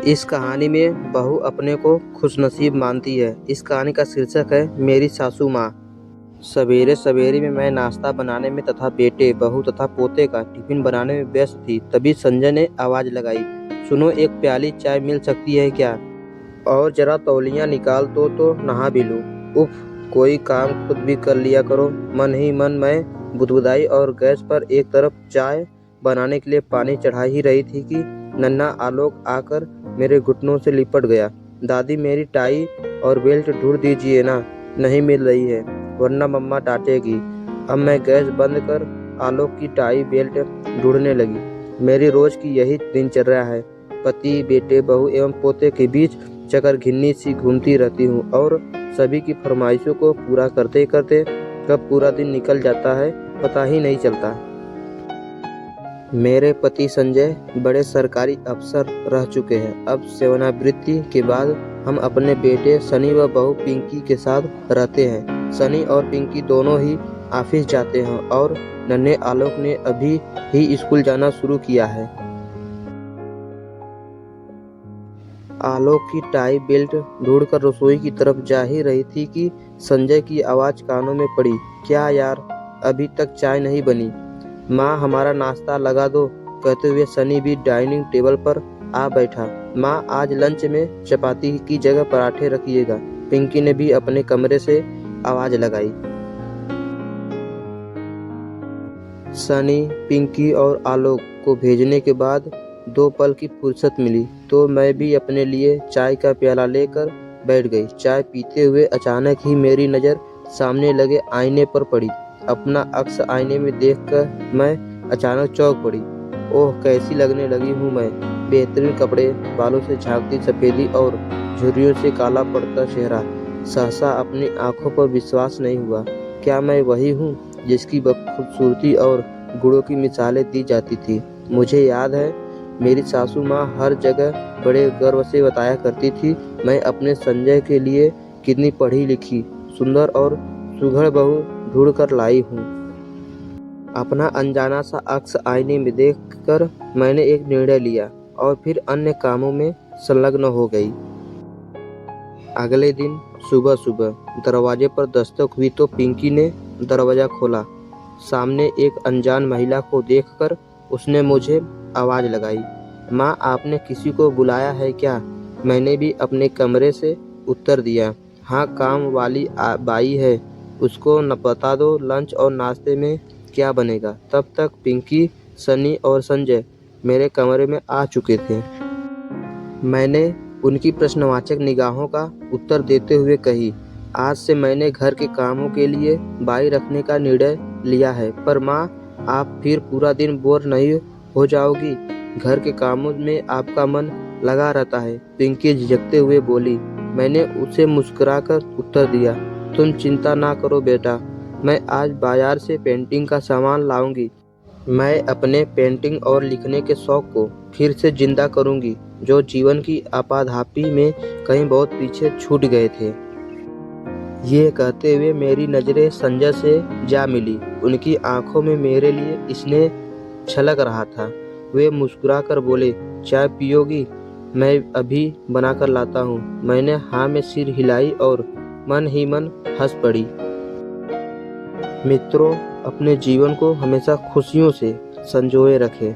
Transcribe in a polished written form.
इस कहानी में बहू अपने को खुशनसीब मानती है। इस कहानी का शीर्षक है मेरी सासू माँ। सवेरे सवेरे में मैं नाश्ता बनाने में तथा बेटे, बहू तथा पोते का टिफिन बनाने में व्यस्त थी। तभी संजय ने आवाज़ लगाई, सुनो, एक प्याली चाय मिल सकती है क्या? और जरा तौलियाँ निकाल तो नहा भी लूँ। उफ, कोई काम खुद भी कर लिया करो। मन ही मन मैं बुदबुदाई और गैस पर एक तरफ चाय बनाने के लिए पानी चढ़ा ही रही थी कि नन्हा आलोक आकर मेरे घुटनों से लिपट गया। दादी, मेरी टाई और बेल्ट ढूंढ दीजिए ना, नहीं मिल रही है, वरना मम्मा डांटेगी। अब मैं गैस बंद कर आलोक की टाई बेल्ट ढूंढने लगी। मेरी रोज की यही दिनचर्या है। पति, बेटे, बहू एवं पोते के बीच चकर घिन्नी सी घूमती रहती हूँ और सभी की फरमाइशों को पूरा करते करते कब पूरा दिन निकल जाता है पता ही नहीं चलता। मेरे पति संजय बड़े सरकारी अफसर रह चुके हैं। अब सेवानिवृत्ति के बाद हम अपने बेटे सनी व बहू पिंकी के साथ रहते हैं। सनी और पिंकी दोनों ही ऑफिस जाते हैं और नन्हे आलोक ने अभी ही स्कूल जाना शुरू किया है। आलोक की टाई बेल्ट ढूंढकर रसोई की तरफ जा ही रही थी कि संजय की आवाज़ कानों में पड़ी, क्या यार, अभी तक चाय नहीं बनी? माँ, हमारा नाश्ता लगा दो। कहते हुए सनी भी डाइनिंग टेबल पर आ बैठा। माँ, आज लंच में चपाती की जगह पराठे रखिएगा। पिंकी ने भी अपने कमरे से आवाज़ लगाई। सनी, पिंकी और आलोक को भेजने के बाद 2 पल की फुर्सत मिली तो मैं भी अपने लिए चाय का प्याला लेकर बैठ गई। चाय पीते हुए अचानक ही मेरी नज़र सामने लगे आईने पर पड़ी। अपना अक्स आईने में देखकर मैं अचानक चौंक पड़ी। ओह, कैसी लगने लगी हूँ मैं! बेहतरीन कपड़े, बालों से झांकती सफ़ेदी और झुर्रियों से काला पड़ता चेहरा। सहसा अपनी आंखों पर विश्वास नहीं हुआ। क्या मैं वही हूँ जिसकी खूबसूरती और गुणों की मिसालें दी जाती थी? मुझे याद है, मेरी सासू माँ हर जगह बड़े गर्व से बताया करती थी, मैं अपने संजय के लिए कितनी पढ़ी लिखी, सुंदर और सुघड़ बहू ढूंढ कर लाई हूँ। अपना अनजाना सा अक्स आईने में देखकर मैंने एक निर्णय लिया और फिर अन्य कामों में संलग्न हो गई। अगले दिन सुबह सुबह दरवाजे पर दस्तक हुई तो पिंकी ने दरवाज़ा खोला। सामने एक अनजान महिला को देखकर उसने मुझे आवाज़ लगाई, माँ, आपने किसी को बुलाया है क्या? मैंने भी अपने कमरे से उत्तर दिया, हाँ, काम वाली बाई है, उसको न बता दो लंच और नाश्ते में क्या बनेगा। तब तक पिंकी, सनी और संजय मेरे कमरे में आ चुके थे। मैंने उनकी प्रश्नवाचक निगाहों का उत्तर देते हुए कही, आज से मैंने घर के कामों के लिए बाई रखने का निर्णय लिया है। पर माँ, आप फिर पूरा दिन बोर नहीं हो जाओगी? घर के कामों में आपका मन लगा रहता है, पिंकी झिझकते हुए बोली। मैंने उसे मुस्कुराकर उत्तर दिया, तुम चिंता ना करो बेटा, मैं आज बाजार से पेंटिंग का सामान लाऊंगी। मैं अपने पेंटिंग और लिखने के शौक को फिर से जिंदा करूंगी, जो जीवन की आपाधापी में कहीं बहुत पीछे छूट गए थे। ये कहते हुए मेरी नज़रें संजय से जा मिली। उनकी आंखों में मेरे लिए स्नेह छलक रहा था। वे मुस्कुराकर बोले, चाय पियोगी? मैं अभी बनाकर लाता हूँ। मैंने हाँ में सिर हिलाई और मन ही मन हंस पड़ी। मित्रों, अपने जीवन को हमेशा खुशियों से संजोए रखें।